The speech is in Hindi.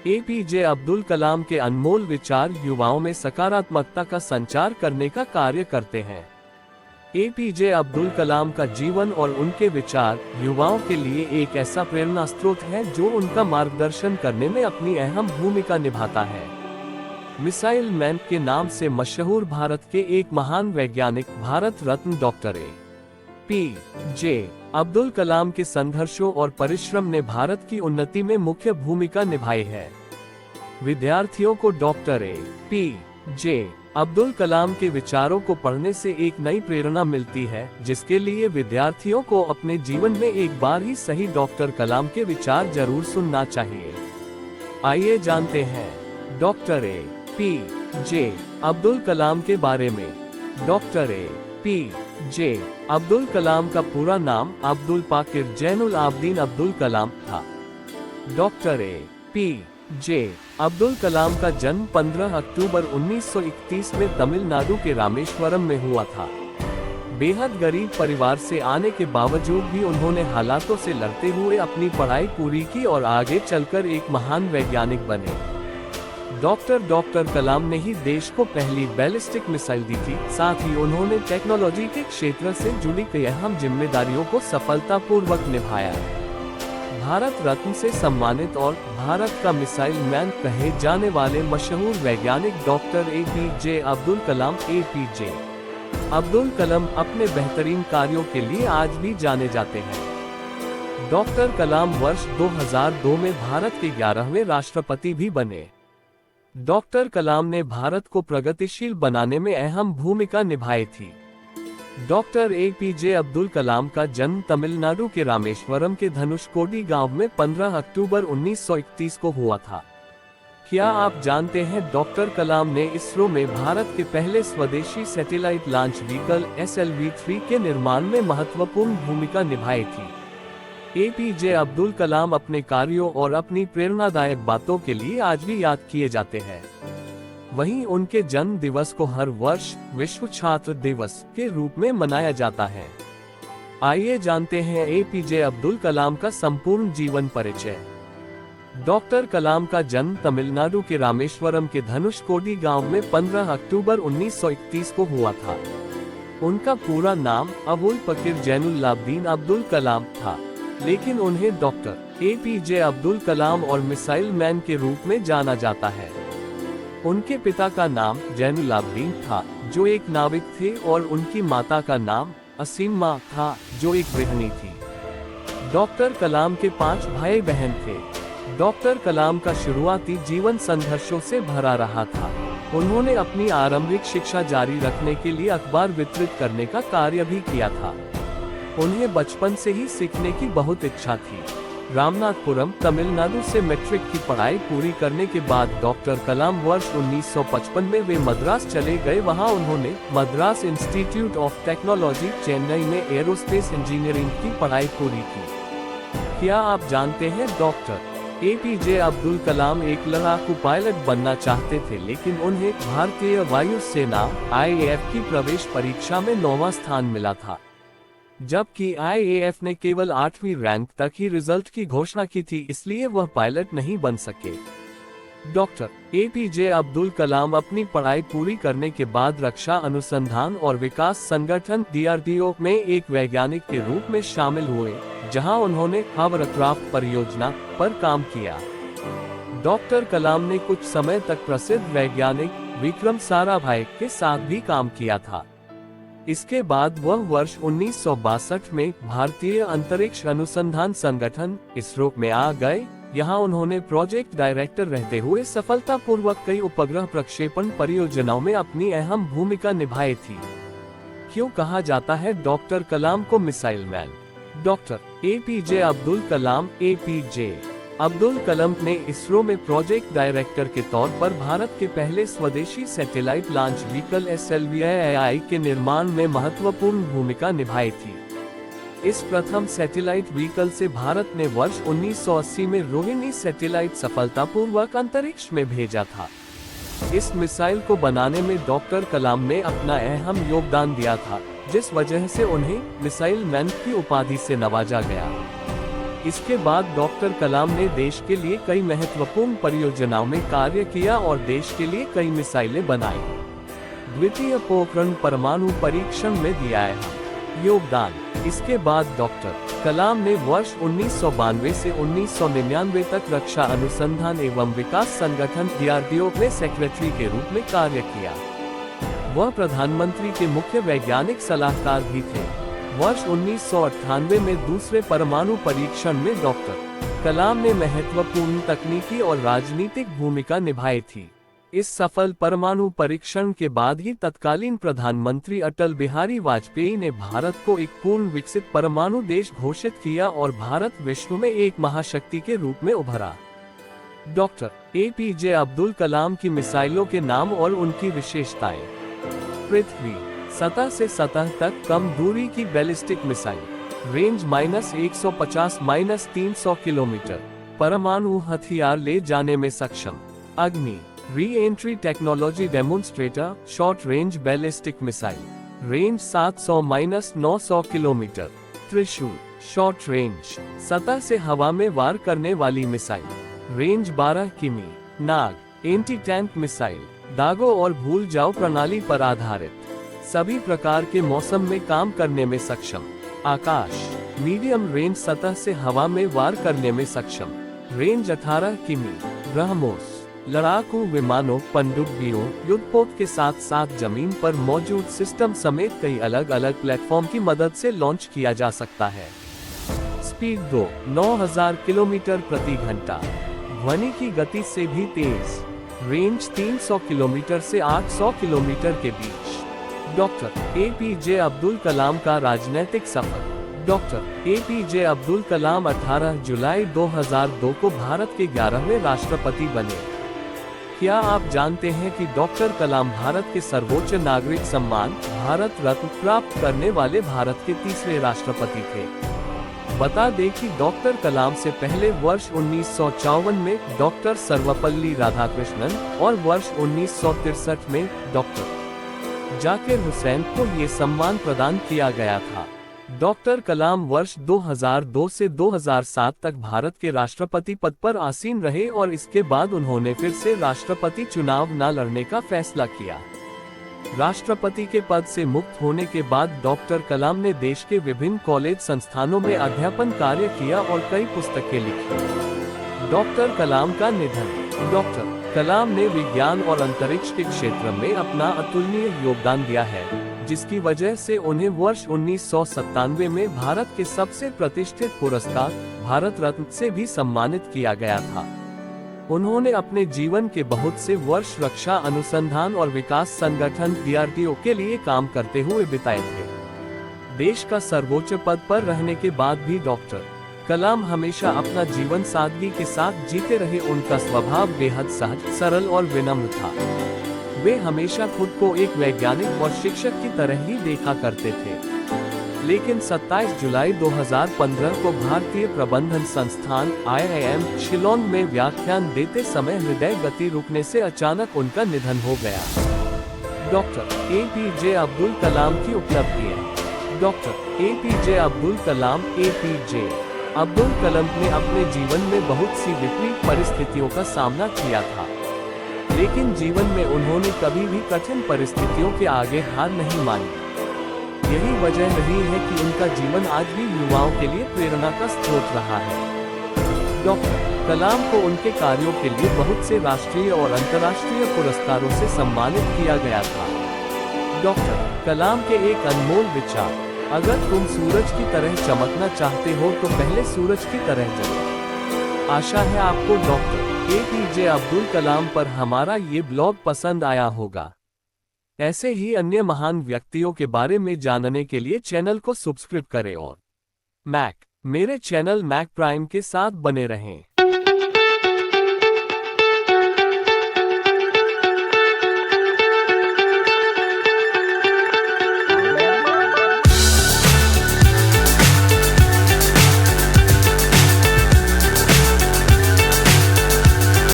एपीजे अब्दुल कलाम के अनमोल विचार युवाओं में सकारात्मकता का संचार करने का कार्य करते हैं। एपीजे अब्दुल कलाम का जीवन और उनके विचार युवाओं के लिए एक ऐसा प्रेरणा स्रोत है जो उनका मार्गदर्शन करने में अपनी अहम भूमिका निभाता है। मिसाइल मैन के नाम से मशहूर भारत के एक महान वैज्ञानिक भारत रत्न डॉक्टर ए.पी.जे. अब्दुल कलाम के संघर्षों और परिश्रम ने भारत की उन्नति में मुख्य भूमिका निभाई है। विद्यार्थियों को डॉक्टर ए.पी.जे. अब्दुल कलाम के विचारों को पढ़ने से एक नई प्रेरणा मिलती है, जिसके लिए विद्यार्थियों को अपने जीवन में एक बार ही सही डॉक्टर कलाम के विचार जरूर सुनना चाहिए। आइए जानते हैं डॉक्टर ए.पी.जे. अब्दुल कलाम के बारे में। डॉक्टर ए.पी.जे. अब्दुल कलाम का पूरा नाम अब्दुल पाकिर जैनुल आबदीन अब्दुल कलाम था। डॉक्टर ए.पी.जे. अब्दुल कलाम का जन्म 15 अक्टूबर 1931 में तमिलनाडु के रामेश्वरम में हुआ था। बेहद गरीब परिवार से आने के बावजूद भी उन्होंने हालातों से लड़ते हुए अपनी पढ़ाई पूरी की और आगे चलकर एक महान वैज्ञानिक बने। डॉक्टर कलाम ने ही देश को पहली बैलिस्टिक मिसाइल दी थी। साथ ही उन्होंने टेक्नोलॉजी के क्षेत्र से जुड़ी कई अहम जिम्मेदारियों को सफलतापूर्वक निभाया। भारत रत्न से सम्मानित और भारत का मिसाइल मैन कहे जाने वाले मशहूर वैज्ञानिक डॉक्टर ए.पी.जे. अब्दुल कलाम ए.पी.जे. अब्दुल कलाम अपने बेहतरीन कार्यों के लिए आज भी जाने जाते हैं। डॉक्टर कलाम वर्ष 2002 में भारत के 11वें राष्ट्रपति भी बने। डॉक्टर कलाम ने भारत को प्रगतिशील बनाने में अहम भूमिका निभाई थी। डॉक्टर ए.पी.जे. अब्दुल कलाम का जन्म तमिलनाडु के रामेश्वरम के धनुषकोडी गांव में 15 अक्टूबर 1931 को हुआ था। क्या आप जानते हैं डॉक्टर कलाम ने इसरो में भारत के पहले स्वदेशी सैटेलाइट लॉन्च व्हीकल SLV-3 के निर्माण में महत्वपूर्ण भूमिका निभाई थी। ए.पी.जे. अब्दुल कलाम अपने कार्यों और अपनी प्रेरणादायक बातों के लिए आज भी याद किए जाते हैं। वहीं उनके जन्म दिवस को हर वर्ष विश्व छात्र दिवस के रूप में मनाया जाता है। आइए जानते हैं ए.पी.जे. अब्दुल कलाम का संपूर्ण जीवन परिचय। डॉक्टर कलाम का जन्म तमिलनाडु के रामेश्वरम के धनुषकोडी गांव में 15 अक्टूबर 1931 को हुआ था। उनका पूरा नाम अबुल पकीर जैनुल आबदीन अब्दुल कलाम था, लेकिन उन्हें डॉक्टर ए.पी.जे. अब्दुल कलाम और मिसाइल मैन के रूप में जाना जाता है। उनके पिता का नाम जैनुल आबदीन था, जो एक नाविक थे, और उनकी माता का नाम असीमा था, जो एक गृहिणी थी। डॉक्टर कलाम के 5 भाई बहन थे। डॉक्टर कलाम का शुरुआती जीवन संघर्षों से भरा रहा था। उन्होंने अपनी आरंभिक शिक्षा जारी रखने के लिए अखबार वितरित करने का कार्य भी किया था। उन्हें बचपन से ही सीखने की बहुत इच्छा थी। रामनाथपुरम तमिलनाडु से मैट्रिक की पढ़ाई पूरी करने के बाद डॉक्टर कलाम वर्ष 1955 में वे मद्रास चले गए। वहां उन्होंने Madras institute of technology Chennai में एरोस्पेस इंजीनियरिंग की पढ़ाई पूरी की। क्या आप जानते हैं डॉक्टर ए.पी.जे. अब्दुल कलाम एक लड़ाकू पायलट बनना चाहते थे, लेकिन उन्हें भारतीय वायु सेना IAF की प्रवेश परीक्षा में 9वां स्थान मिला था, जबकि IAF ने केवल 8वीं रैंक तक ही रिजल्ट की घोषणा की थी, इसलिए वह पायलट नहीं बन सके। डॉक्टर ए.पी.जे. अब्दुल कलाम अपनी पढ़ाई पूरी करने के बाद रक्षा अनुसंधान और विकास संगठन DRDO में एक वैज्ञानिक के रूप में शामिल हुए, जहां उन्होंने हॉवरक्राफ्ट परियोजना पर काम किया। डॉक्टर कलाम ने कुछ समय तक प्रसिद्ध वैज्ञानिक विक्रम साराभाई के साथ भी काम किया था। इसके बाद वह वर्ष 1962 में भारतीय अंतरिक्ष अनुसंधान संगठन इसरो में आ गए। यहाँ उन्होंने प्रोजेक्ट डायरेक्टर रहते हुए सफलतापूर्वक कई उपग्रह प्रक्षेपण परियोजनाओं में अपनी अहम भूमिका निभाई थी। क्यों कहा जाता है डॉक्टर कलाम को missile man? Doctor APJ. Abdul Kalam APJ. Abdul Kalam ने इसरो में प्रोजेक्ट डायरेक्टर के तौर पर भारत के पहले स्वदेशी सैटेलाइट लॉन्च व्हीकल SLV-3 के निर्माण में महत्वपूर्ण भूमिका निभाई थी। इस प्रथम सैटेलाइट व्हीकल से भारत ने वर्ष 1980 में रोहिणी सैटेलाइट सफलतापूर्वक अंतरिक्ष में भेजा था। इस मिसाइल को बनाने में डॉक्टर कलाम ने अपना अहम योगदान दिया था, जिस वजह से उन्हें मिसाइल मैन की उपाधि से नवाजा गया। इसके बाद डॉक्टर कलाम ने देश के लिए कई महत्वपूर्ण परियोजनाओं में कार्य किया और देश के लिए कई मिसाइलें बनाई। द्वितीय पोखरण परमाणु परीक्षण में दिया है योगदान। इसके बाद डॉक्टर कलाम ने वर्ष 1992 से 1999 तक रक्षा अनुसंधान एवं विकास संगठन DRDO में सेक्रेटरी के रूप में कार्य किया। वह प्रधानमंत्री के मुख्य वैज्ञानिक सलाहकार भी थे। वर्ष 1998 में दूसरे परमाणु परीक्षण में डॉक्टर कलाम ने महत्वपूर्ण तकनीकी और राजनीतिक भूमिका निभाई थी। इस सफल परमाणु परीक्षण के बाद ही तत्कालीन प्रधानमंत्री अटल बिहारी वाजपेयी ने भारत को एक पूर्ण विकसित परमाणु देश घोषित किया और भारत विश्व में एक महाशक्ति के रूप में उभरा। डॉक्टर APJ अब्दुल कलाम की मिसाइलों के नाम और उनकी विशेषताएं। पृथ्वी सतह से सतह तक कम दूरी की बैलिस्टिक मिसाइल, रेंज -150-300 किलोमीटर, परमाणु हथियार ले जाने में सक्षम। अग्नि re-entry technology demonstrator, short range ballistic missile, range 700-900 kilometre. त्रिशूल शॉर्ट रेंज, सतह से हवा में वार करने वाली मिसाइल, रेंज 12 किमी। नाग एंटी टैंक मिसाइल, दागों और भूल जाओ प्रणाली पर आधारित, सभी प्रकार के मौसम में काम करने में सक्षम। आकाश मीडियम रेंज, सतह से हवा में वार करने में सक्षम, रेंज 18 किमी। ब्रह्मोस लड़ाकू विमानों, पनडुब्बियों, युद्धपोत के साथ साथ जमीन पर मौजूद सिस्टम समेत कई अलग अलग प्लेटफॉर्म की मदद से लॉन्च किया जा सकता है। स्पीड 9000 किलोमीटर प्रति घंटा, ध्वनि की गति से भी तेज, रेंज 300 किलोमीटर से 800 किलोमीटर के बीच। डॉक्टर APJ अब्दुल कलाम का राजनीतिक सफर। डॉक्टर APJ अब्दुल कलाम 18 जुलाई 2002 को भारत के 11वें राष्ट्रपति बने। क्या आप जानते हैं कि डॉक्टर कलाम भारत के सर्वोच्च नागरिक सम्मान भारत रत्न प्राप्त करने वाले भारत के तीसरे राष्ट्रपति थे। बता दें कि डॉक्टर कलाम से पहले वर्ष 1954 में डॉक्टर सर्वपल्ली राधाकृष्णन और वर्ष 1963 में डॉक्टर जाकिर हुसैन को ये सम्मान प्रदान किया गया था। डॉक्टर कलाम वर्ष 2002 से 2007 तक भारत के राष्ट्रपति पद पर आसीन रहे और इसके बाद उन्होंने फिर से राष्ट्रपति चुनाव न लड़ने का फैसला किया। राष्ट्रपति के पद से मुक्त होने के बाद डॉक्टर कलाम ने देश के विभिन्न कॉलेज संस्थानों में अध्यापन कार्य किया और कई पुस्तकें लिखी। डॉक्टर कलाम का निधन। डॉक्टर कलाम ने विज्ञान और अंतरिक्ष के क्षेत्र में अपना अतुलनीय योगदान दिया है, जिसकी वजह से उन्हें वर्ष 1997 में भारत के सबसे प्रतिष्ठित पुरस्कार भारत रत्न से भी सम्मानित किया गया था। उन्होंने अपने जीवन के बहुत से वर्ष रक्षा अनुसंधान और विकास संगठन DRDO के लिए काम करते हुए बिताए थे। देश का सर्वोच्च पद पर रहने के बाद भी डॉक्टर कलाम हमेशा अपना जीवन सादगी के साथ जीते रहे। उनका स्वभाव बेहद सहज, सरल और विनम्र था। वे हमेशा खुद को एक वैज्ञानिक और शिक्षक की तरह ही देखा करते थे। लेकिन 27 जुलाई 2015 को भारतीय प्रबंधन संस्थान IIM शिलोंग में व्याख्यान देते समय हृदय गति रुकने से अचानक उनका निधन हो गया। डॉक्टर APJ अब्दुल कलाम की उपलब्धियां। Doctor APJ Abdul Kalam APJ Abdul Kalam ने अपने जीवन में बहुत सी विपरीत परिस्थितियों का सामना किया था, लेकिन जीवन में उन्होंने कभी भी कठिन परिस्थितियों के आगे हार नहीं मानी। यही वजह रही है कि उनका जीवन आज भी युवाओं के लिए प्रेरणा का स्रोत रहा है। डॉक्टर कलाम को उनके कार्यों के लिए बहुत से राष्ट्रीय और अंतर्राष्ट्रीय पुरस्कारों से सम्मानित किया गया था। डॉक्टर कलाम के एक अनमोल विचार, अगर तुम सूरज की तरह चमकना चाहते हो तो पहले सूरज की तरह जलो। आशा है आपको डॉक्टर APJ अब्दुल कलाम पर हमारा ये ब्लॉग पसंद आया होगा। ऐसे ही अन्य महान व्यक्तियों के बारे में जानने के लिए चैनल को सब्सक्राइब करें और मेरे चैनल मैक प्राइम के साथ बने रहें।